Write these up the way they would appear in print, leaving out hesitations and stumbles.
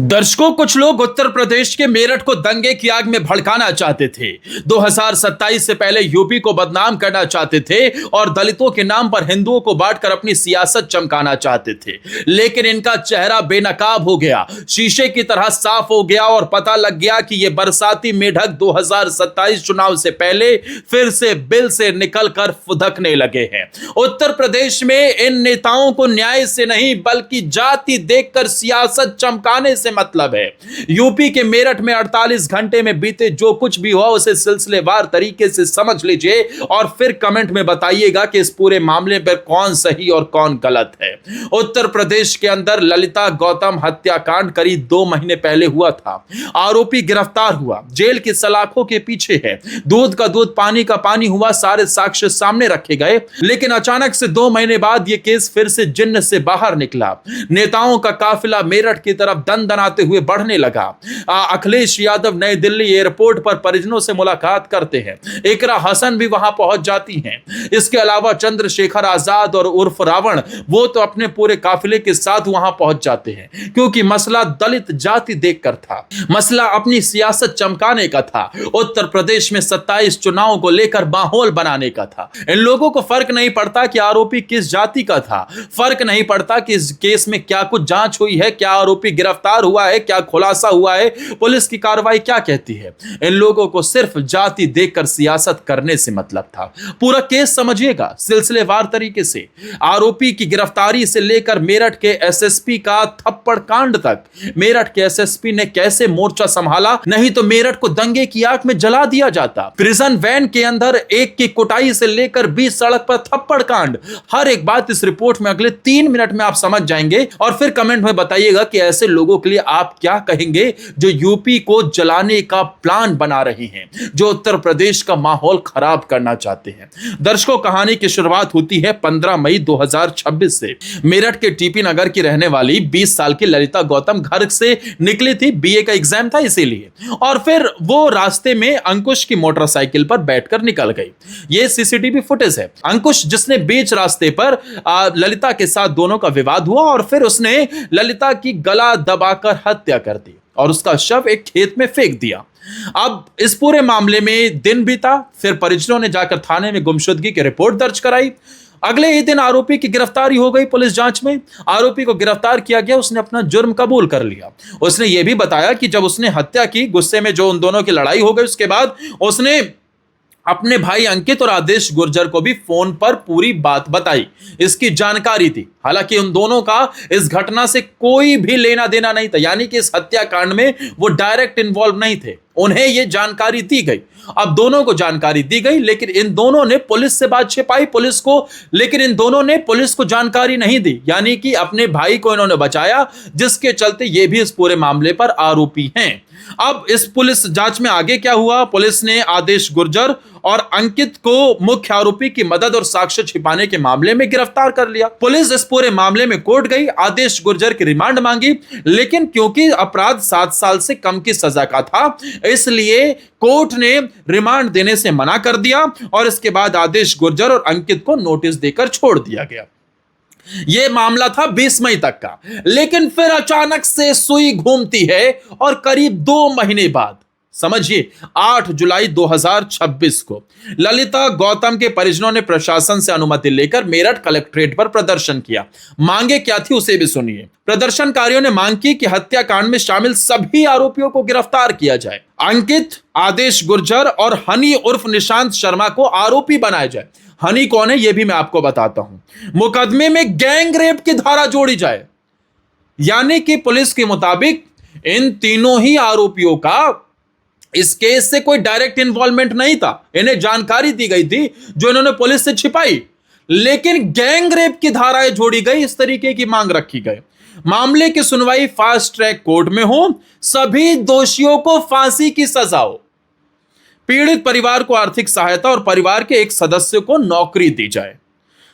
दर्शकों, कुछ लोग उत्तर प्रदेश के मेरठ को दंगे की आग में भड़काना चाहते थे। 2027 से पहले यूपी को बदनाम करना चाहते थे और दलितों के नाम पर हिंदुओं को बांटकर अपनी सियासत चमकाना चाहते थे। लेकिन इनका चेहरा बेनकाब हो गया, शीशे की तरह साफ हो गया और पता लग गया कि यह बरसाती मेढक 2027 चुनाव से पहले फिर से बिल से निकलकर फुदकने लगे हैं। उत्तर प्रदेश में इन नेताओं को न्याय से नहीं बल्कि जाति देखकर सियासत चमकाने से मतलब है। यूपी के मेरठ में 48 घंटे में बीते जो कुछ भी हुआ उसे सिलसिलेवार तरीके से समझ लीजिए और फिर कमेंट में बताइएगा कि इस पूरे मामले पर कौन सही और कौन गलत है। उत्तर प्रदेश के अंदर ललिता गौतम हत्याकांड करीब 2 महीने पहले हुआ था। आरोपी गिरफ्तार हुआ, जेल की सलाखों के पीछे है। दूध का दूध पानी का पानी हुआ, सारे साक्ष्य सामने रखे गए। लेकिन अचानक से 2 महीने बाद यह केस फिर से जिन्न से बाहर निकला। नेताओं का काफिला मेरठ की तरफ दंदनाते हुए बढ़ने लगा। अखिलेश यादव नई दिल्ली एयरपोर्ट पर परिजनों से मुलाकात करते हैं। इकरा हसन भी वहां पहुंच जाती हैं। इसके अलावा चंद्रशेखर आजाद और उर्फ रावण, वो तो अपने पूरे काफिले के साथ वहां पहुंच जाते हैं, क्योंकि मसला दलित जाति देखकर था। मसला अपनी सियासत चमकाने का था। उत्तर प्रदेश में 27 चुनावों को लेकर माहौल बनाने का था। इन लोगों को फर्क नहीं पड़ता कि आरोपी किस जाति का था, फर्क नहीं पड़ता कि इस केस में क्या कुछ जांच हुई है, क्या आरोपी गिरफ्तार हुआ है, क्या खुलासा हुआ है, पुलिस की कार्रवाई क्या कहती है। इन लोगों को सिर्फ जाति देखकर सियासत करने से मतलब था। पूरा केस समझिएगा सिलसिलेवार तरीके से। आरोपी की गिरफ्तारी से लेकर मेरठ के एसएसपी का थप्पड़ कांड तक। मेरठ के एसएसपी ने कैसे मोर्चा संभाला, नहीं तो मेरठ को दंगे की आग में जला दिया जाता। प्रिजन वैन के अंदर एक की कुटाई से लेकर 20 सड़क पर थप्पड़ कांड, हर एक बात इस रिपोर्ट में अगले 3 मिनट में आप समझ जाएंगे और फिर कमेंट में बताइएगा कि ऐसे लोगों के लिए आप क्या कहेंगे जो यूपी को जलाने का प्लान बना रहे हैं, जो उत्तर प्रदेश का माहौल खराब करना चाहते हैं। दर्शकों, कहानी की शुरुआत होती है 15 मई 2026 से। मेरठ के टीपी नगर की रहने वाली 20 साल की ललिता गौतम घर से निकली थी, बीए का एग्जाम था इसीलिए, और फिर वो रास्ते में अंकुश की मोटरसाइकिल पर बैठकर निकल गई। ये सीसीटीवी फुटेज है। अंकुश, जिसने बीच रास्ते पर ललिता के साथ दोनों का विवाद हुआ और फिर उसने ललिता की गला दबाकर हत्या कर दी और उसका शव एक खेत में फेंक दिया। अब इस पूरे मामले में दिन बीता, फिर परिजनों ने जाकर थाने में गुमशुदगी की रिपोर्ट दर्ज कराई। अगले ही दिन आरोपी की गिरफ्तारी हो गई। पुलिस जांच में आरोपी को गिरफ्तार किया गया। उसने अपना जुर्म कबूल कर लिया। उसने यह भी बताया कि जब उसने हत्या की, गुस्से में जो उन दोनों की लड़ाई हो गई, उसके बाद उसने अपने भाई अंकित और आदेश गुर्जर को भी फोन पर पूरी बात बताई, इसकी जानकारी दी। हालांकि उन दोनों का इस घटना से कोई भी लेना देना नहीं था, यानी कि इस हत्याकांड में वो डायरेक्ट इन्वॉल्व नहीं थे। उन्हें यह जानकारी दी गई। अब दोनों को जानकारी दी गई, लेकिन इन दोनों ने पुलिस से बात छिपाई, पुलिस को, लेकिन इन दोनों ने पुलिस को जानकारी नहीं दी, यानी कि अपने भाई को इन्होंने बचाया, जिसके चलते ये भी इस पूरे मामले पर आरोपी हैं। अब इस पुलिस जांच में आगे क्या हुआ? पुलिस ने आदेश गुर्जर और अंकित को मुख्य आरोपी की मदद और साक्ष्य छिपाने के मामले में गिरफ्तार कर लिया। पुलिस इस पूरे मामले में कोर्ट गई, आदेश गुर्जर की रिमांड मांगी, लेकिन क्योंकि अपराध 7 साल से कम की सजा का था, इसलिए कोर्ट ने रिमांड देने से मना कर दिया और इसके बाद आदेश गुर्जर और अंकित को नोटिस देकर छोड़ दिया गया। यह मामला था 20 मई तक का, लेकिन फिर अचानक से सुई घूमती है और करीब 2 महीने बाद, समझिए 8 जुलाई 2026 को ललिता गौतम के परिजनों ने प्रशासन से अनुमति लेकर मेरठ कलेक्ट्रेट पर प्रदर्शन किया। मांगे क्या थी उसे भी सुनिए। प्रदर्शनकारियों ने मांग की कि हत्याकांड में शामिल सभी आरोपियों को गिरफ्तार किया जाए। अंकित, आदेश गुर्जर और हनी उर्फ निशांत शर्मा को आरोपी बनाया जाए। हनी कौन है यह भी मैं आपको बताता हूं। मुकदमे में गैंग रेप की धारा जोड़ी जाए, यानी कि पुलिस के मुताबिक इन तीनों ही आरोपियों का इस केस से कोई डायरेक्ट इन्वॉल्वमेंट नहीं था। इन्हें जानकारी दी गई थी जो इन्होंने पुलिस से छिपाई, लेकिन गैंग रेप की धाराएं जोड़ी गई, इस तरीके की मांग रखी गई। मामले की सुनवाई फास्ट ट्रैक कोर्ट में हो, सभी दोषियों को फांसी की सजा हो, पीड़ित परिवार को आर्थिक सहायता और परिवार के एक सदस्य को नौकरी दी जाए।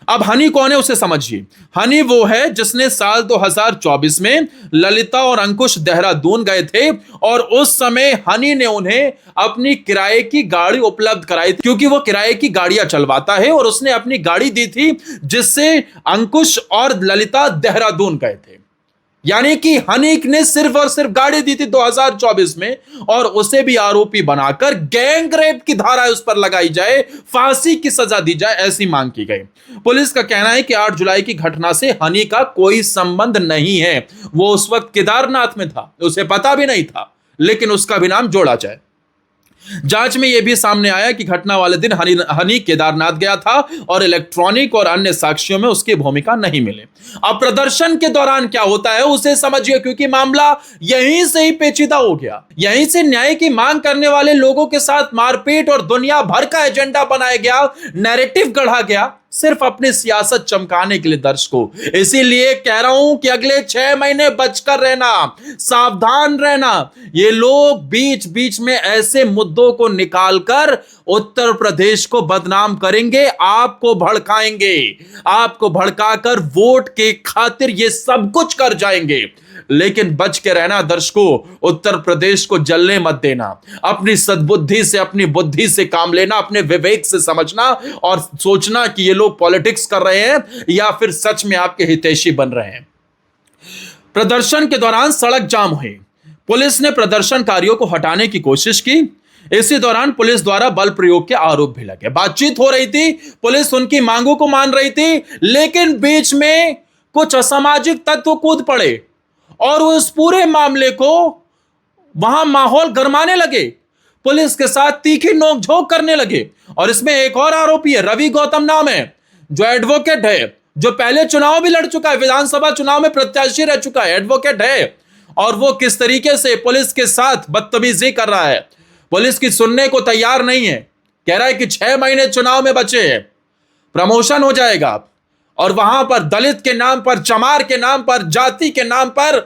अब हनी कौन है उसे समझिए। हनी वो है जिसने साल 2024 में ललिता और अंकुश देहरादून गए थे और उस समय हनी ने उन्हें अपनी किराए की गाड़ी उपलब्ध कराई थी, क्योंकि वो किराए की गाड़ियां चलवाता है, और उसने अपनी गाड़ी दी थी जिससे अंकुश और ललिता देहरादून गए थे। यानी कि हनीक ने सिर्फ और सिर्फ गाड़ी दी थी 2024 में, और उसे भी आरोपी बनाकर गैंग रेप की धारा उस पर लगाई जाए, फांसी की सजा दी जाए, ऐसी मांग की गई। पुलिस का कहना है कि 8 जुलाई की घटना से हनी का कोई संबंध नहीं है। वो उस वक्त केदारनाथ में था, उसे पता भी नहीं था, लेकिन उसका भी नाम जोड़ा जाए। जांच में यह भी सामने आया कि घटना वाले दिन हनी केदारनाथ गया था और इलेक्ट्रॉनिक और अन्य साक्ष्यों में उसकी भूमिका नहीं मिले। अब प्रदर्शन के दौरान क्या होता है उसे समझिए, क्योंकि मामला यहीं से ही पेचीदा हो गया। यहीं से न्याय की मांग करने वाले लोगों के साथ मारपीट और दुनिया भर का एजेंडा बनाया गया, नैरेटिव गढ़ा गया, सिर्फ अपनी सियासत चमकाने के लिए दर्शकों। इसीलिए कह रहा हूं कि अगले 6 महीने बचकर रहना, सावधान रहना। ये लोग बीच बीच में ऐसे मुद्दों को निकालकर उत्तर प्रदेश को बदनाम करेंगे, आपको भड़काएंगे, आपको भड़काकर वोट के खातिर ये सब कुछ कर जाएंगे। लेकिन बच के रहना दर्शकों, उत्तर प्रदेश को जलने मत देना। अपनी सद्बुद्धि से, अपनी बुद्धि से काम लेना, अपने विवेक से समझना और सोचना कि ये लोग पॉलिटिक्स कर रहे हैं या फिर सच में आपके हितैषी बन रहे हैं। प्रदर्शन के दौरान सड़क जाम हुई, पुलिस ने प्रदर्शनकारियों को हटाने की कोशिश की। इसी दौरान पुलिस द्वारा बल प्रयोग के आरोप भी लगे। बातचीत हो रही थी, पुलिस उनकी मांगों को मान रही थी, लेकिन बीच में कुछ असामाजिक तत्व कूद पड़े और उस पूरे मामले को वहां माहौल गरमाने लगे, पुलिस के साथ तीखी नोकझोंक करने लगे। और इसमें एक और आरोपी है, रवि गौतम नाम है, जो एडवोकेट है, जो पहले चुनाव भी लड़ चुका है, विधानसभा चुनाव में प्रत्याशी रह चुका है, एडवोकेट है। और वो किस तरीके से पुलिस के साथ बदतमीजी कर रहा है, पुलिस की सुनने को तैयार नहीं है। कह रहा है कि 6 महीने चुनाव में बचे हैं, प्रमोशन हो जाएगा, और वहां पर दलित के नाम पर, चमार के नाम पर, जाति के नाम पर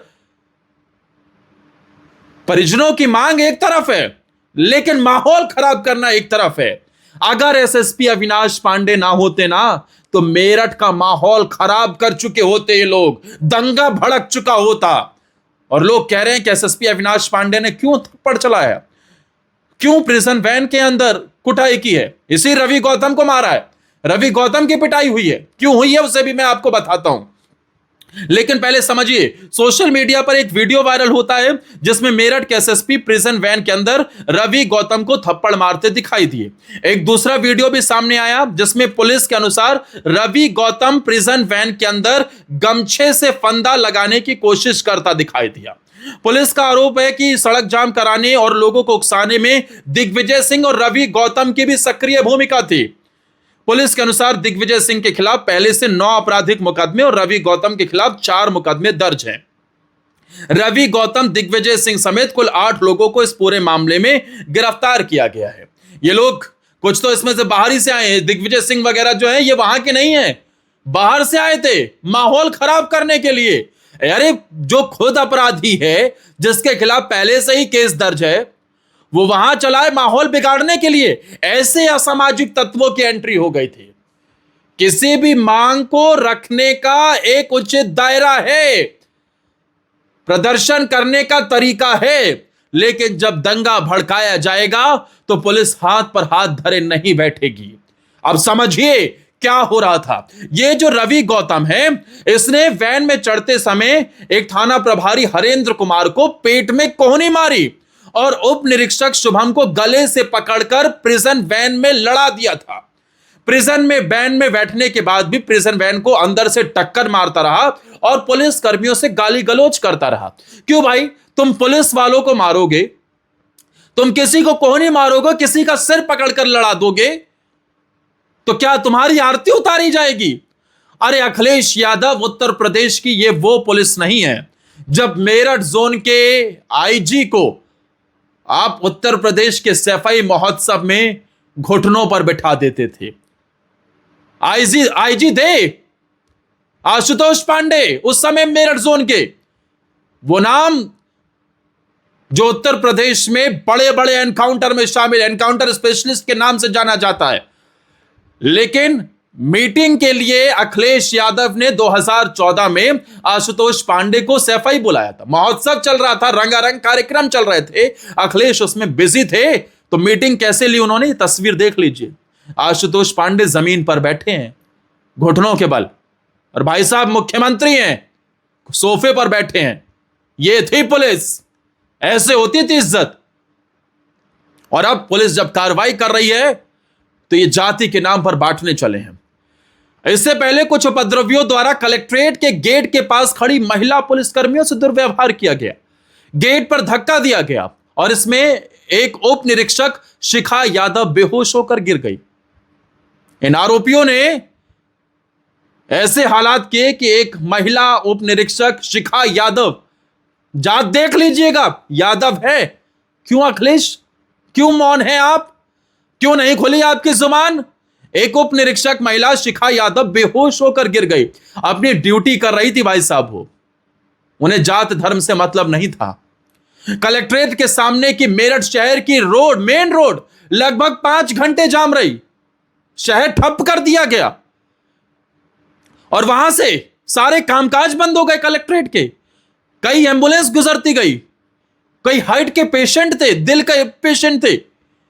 परिजनों की मांग एक तरफ है, लेकिन माहौल खराब करना एक तरफ है। अगर एसएसपी अविनाश पांडे ना होते ना, तो मेरठ का माहौल खराब कर चुके होते ये लोग, दंगा भड़क चुका होता। और लोग कह रहे हैं कि एसएसपी अविनाश पांडे ने क्यों थप्पड़ चलाया, क्यों प्रिजन वैन के अंदर कुटाई की है, इसी रवि गौतम को मारा है, रवि गौतम की पिटाई हुई है, क्यों हुई है उसे भी मैं आपको बताता हूं। लेकिन पहले समझिए, सोशल मीडिया पर एक वीडियो वायरल होता है जिसमें मेरठ के एसएसपी प्रिजन वैन के अंदर रवि गौतम को थप्पड़ मारते दिखाई दिए। एक दूसरा वीडियो भी सामने आया जिसमें पुलिस के अनुसार रवि गौतम प्रिजन वैन के अंदर गमछे से फंदा लगाने की कोशिश करता दिखाई दिया। पुलिस का आरोप है कि सड़क जाम कराने और लोगों को उकसाने में दिग्विजय सिंह और रवि गौतम की भी सक्रिय भूमिका थी। पुलिस के अनुसार दिग्विजय सिंह के खिलाफ पहले से 9 आपराधिक मुकदमे और रवि गौतम के खिलाफ 4 मुकदमे दर्ज हैं। रवि गौतम, दिग्विजय सिंह समेत कुल 8 लोगों को इस पूरे मामले में गिरफ्तार किया गया है। ये लोग कुछ तो इसमें से बाहर ही से आए हैं, दिग्विजय सिंह वगैरह जो है ये वहां के नहीं है, बाहर से आए थे माहौल खराब करने के लिए। अरे जो खुद अपराधी है, जिसके खिलाफ पहले से ही केस दर्ज है, वो वहां चला है माहौल बिगाड़ने के लिए। ऐसे असामाजिक तत्वों की एंट्री हो गई थी। किसी भी मांग को रखने का एक उचित दायरा है, प्रदर्शन करने का तरीका है, लेकिन जब दंगा भड़काया जाएगा तो पुलिस हाथ पर हाथ धरे नहीं बैठेगी। अब समझिए क्या हो रहा था। ये जो रवि गौतम है, इसने वैन में चढ़ते समय एक थाना प्रभारी हरेंद्र कुमार को पेट में कोहनी मारी और उप निरीक्षक शुभम को गले से पकड़कर प्रिजन वैन में लड़ा दिया था। प्रिजन में वैन में बैठने के बाद भी प्रिजन वैन को अंदर से टक्कर मारता रहा और पुलिस कर्मियों से गाली गलौज करता रहा। क्यों भाई, तुम पुलिस वालों को मारोगे, तुम किसी को कोहनी मारोगे, किसी का सिर पकड़कर लड़ा दोगे, तो क्या तुम्हारी आरती उतारी जाएगी? अरे अखिलेश यादव, उत्तर प्रदेश की ये वो पुलिस नहीं है। जब मेरठ जोन के आईजी को आप उत्तर प्रदेश के सफाई महोत्सव में घुटनों पर बिठा देते थे, आईजी दे आशुतोष पांडे, उस समय मेरठ जोन के, वो नाम जो उत्तर प्रदेश में बड़े बड़े एनकाउंटर में शामिल, एनकाउंटर स्पेशलिस्ट के नाम से जाना जाता है। लेकिन मीटिंग के लिए अखिलेश यादव ने 2014 में आशुतोष पांडे को सफाई बुलाया था। महोत्सव चल रहा था, रंगारंग कार्यक्रम चल रहे थे, अखिलेश उसमें बिजी थे, तो मीटिंग कैसे ली उन्होंने, तस्वीर देख लीजिए। आशुतोष पांडे जमीन पर बैठे हैं घुटनों के बल, और भाई साहब मुख्यमंत्री हैं, सोफे पर बैठे हैं। ये थी पुलिस, ऐसे होती थी इज्जत। और अब पुलिस जब कार्रवाई कर रही है तो ये जाति के नाम पर बांटने चले हैं। इससे पहले कुछ उपद्रवियों द्वारा कलेक्ट्रेट के गेट के पास खड़ी महिला पुलिसकर्मियों से दुर्व्यवहार किया गया, गेट पर धक्का दिया गया और इसमें एक उप निरीक्षक शिखा यादव बेहोश होकर गिर गई। इन आरोपियों ने ऐसे हालात किए कि एक महिला उप निरीक्षक शिखा यादव, जात देख लीजिएगा, यादव है। क्यों अखिलेश, क्यों मौन है आप, क्यों नहीं खुली आपकी जुबान? एक उप निरीक्षक महिला शिखा यादव बेहोश होकर गिर गई। अपनी ड्यूटी कर रही थी भाई साहब वो, उन्हें जात धर्म से मतलब नहीं था। कलेक्ट्रेट के सामने की मेरठ शहर की रोड, मेन रोड लगभग 5 घंटे जाम रही। शहर ठप कर दिया गया और वहां से सारे कामकाज बंद हो गए कलेक्ट्रेट के। कई एम्बुलेंस गुजरती गई, कई हार्ट के पेशेंट थे, दिल के पेशेंट थे,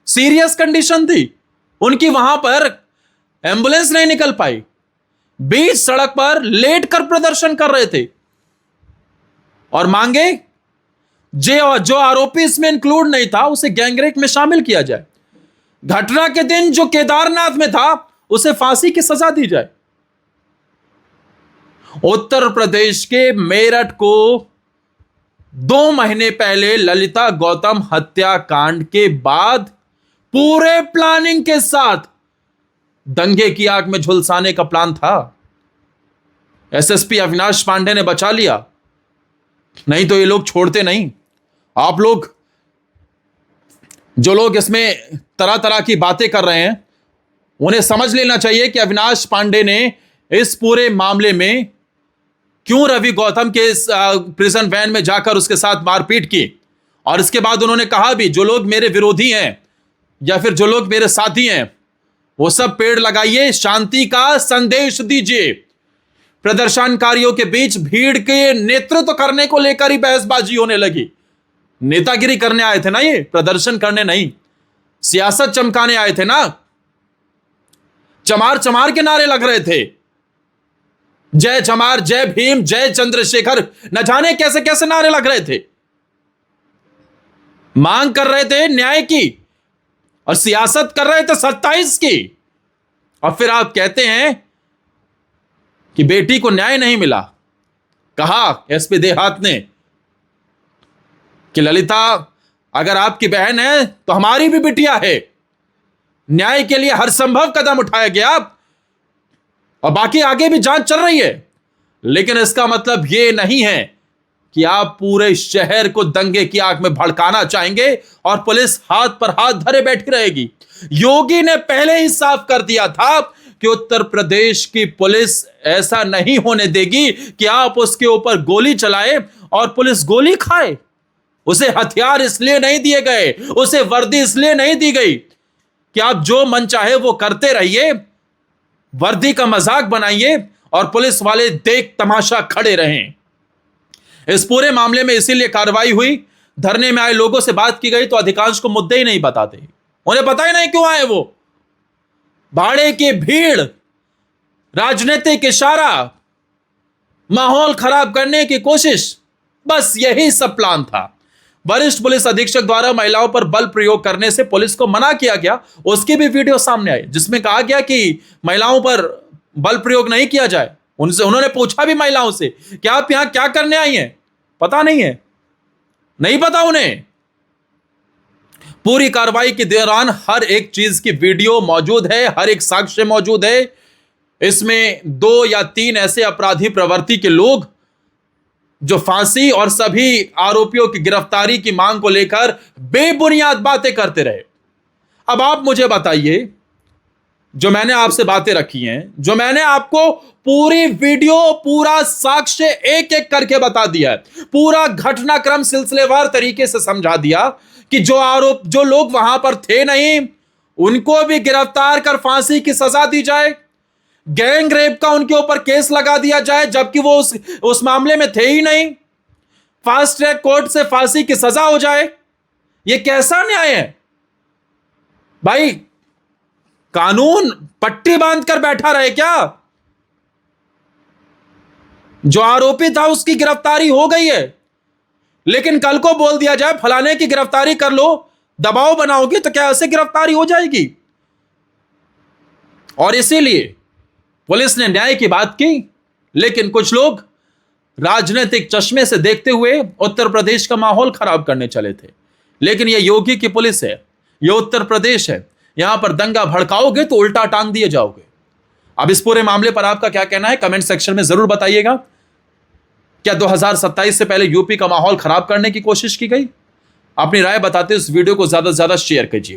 सीरियस कंडीशन थी, उनकी वहां पर एम्बुलेंस नहीं निकल पाई। बीच सड़क पर लेट कर प्रदर्शन कर रहे थे और मांगे जो आरोपी इसमें इंक्लूड नहीं था उसे गैंगरेप में शामिल किया जाए। घटना के दिन जो केदारनाथ में था उसे फांसी की सजा दी जाए। उत्तर प्रदेश के मेरठ को 2 महीने पहले ललिता गौतम हत्याकांड के बाद पूरे प्लानिंग के साथ दंगे की आग में झुलसाने का प्लान था। एसएसपी अविनाश पांडे ने बचा लिया, नहीं तो ये लोग छोड़ते नहीं। आप लोग, जो लोग इसमें तरह तरह की बातें कर रहे हैं, उन्हें समझ लेना चाहिए कि अविनाश पांडे ने इस पूरे मामले में क्यों रवि गौतम के प्रिजन वैन में जाकर उसके साथ मारपीट की। और इसके बाद उन्होंने कहा भी, जो लोग मेरे विरोधी हैं या फिर जो लोग मेरे साथी हैं वो सब पेड़ लगाइए, शांति का संदेश दीजिए। प्रदर्शनकारियों के बीच भीड़ के नेतृत्व करने को लेकर ही बहसबाजी होने लगी। नेतागिरी करने आए थे ना, ये प्रदर्शन करने नहीं, सियासत चमकाने आए थे ना। चमार चमार के नारे लग रहे थे, जय चमार, जय भीम, जय चंद्रशेखर, न जाने कैसे कैसे नारे लग रहे थे। मांग कर रहे थे न्याय की और सियासत कर रहे थे 27 की। और फिर आप कहते हैं कि बेटी को न्याय नहीं मिला। कहा एसपी देहात ने कि ललिता अगर आपकी बहन है तो हमारी भी बिटिया है। न्याय के लिए हर संभव कदम उठाया गया और बाकी आगे भी जांच चल रही है। लेकिन इसका मतलब यह नहीं है कि आप पूरे शहर को दंगे की आग में भड़काना चाहेंगे और पुलिस हाथ पर हाथ धरे बैठी रहेगी। योगी ने पहले ही साफ कर दिया था कि उत्तर प्रदेश की पुलिस ऐसा नहीं होने देगी कि आप उसके ऊपर गोली चलाए और पुलिस गोली खाए। उसे हथियार इसलिए नहीं दिए गए, उसे वर्दी इसलिए नहीं दी गई कि आप जो मन चाहे वो करते रहिए, वर्दी का मजाक बनाइए और पुलिस वाले देख तमाशा खड़े रहें। इस पूरे मामले में इसीलिए कार्रवाई हुई। धरने में आए लोगों से बात की गई तो अधिकांश को मुद्दे ही नहीं बताते, उन्हें पता ही नहीं क्यों आए वो। भाड़े की भीड़, राजनीतिक इशारा, माहौल खराब करने की कोशिश, बस यही सब प्लान था। वरिष्ठ पुलिस अधीक्षक द्वारा महिलाओं पर बल प्रयोग करने से पुलिस को मना किया गया, उसकी भी वीडियो सामने आई जिसमें कहा गया कि महिलाओं पर बल प्रयोग नहीं किया जाए। उन्होंने पूछा भी महिलाओं से कि आप यहां क्या करने आई हैं, पता नहीं है, नहीं पता उन्हें। पूरी कार्रवाई के दौरान हर एक चीज की वीडियो मौजूद है, हर एक साक्ष्य मौजूद है। इसमें 2 या 3 ऐसे अपराधी प्रवृत्ति के लोग जो फांसी और सभी आरोपियों की गिरफ्तारी की मांग को लेकर बेबुनियाद बातें करते रहे। अब आप मुझे बताइए, जो मैंने आपसे बातें रखी हैं, जो मैंने आपको पूरी वीडियो, पूरा साक्ष्य एक एक करके बता दिया है, पूरा घटनाक्रम सिलसिलेवार तरीके से समझा दिया कि जो लोग वहां पर थे नहीं, उनको भी गिरफ्तार कर फांसी की सजा दी जाए, गैंग रेप का उनके ऊपर केस लगा दिया जाए जबकि वो उस मामले में थे ही नहीं, फास्ट ट्रैक कोर्ट से फांसी की सजा हो जाए। यह कैसा न्याय है भाई? कानून पट्टी बांध कर बैठा रहे क्या? जो आरोपी था उसकी गिरफ्तारी हो गई है, लेकिन कल को बोल दिया जाए फलाने की गिरफ्तारी कर लो, दबाव बनाओगे तो क्या ऐसे गिरफ्तारी हो जाएगी? और इसीलिए पुलिस ने न्याय की बात की, लेकिन कुछ लोग राजनीतिक चश्मे से देखते हुए उत्तर प्रदेश का माहौल खराब करने चले थे। लेकिन यह योगी की पुलिस है, यह उत्तर प्रदेश है, यहां पर दंगा भड़काओगे तो उल्टा टांग दिए जाओगे। अब इस पूरे मामले पर आपका क्या कहना है, कमेंट सेक्शन में जरूर बताइएगा। क्या 2027 से पहले यूपी का माहौल खराब करने की कोशिश की गई? अपनी राय बताते इस वीडियो को ज्यादा से ज्यादा शेयर कीजिए।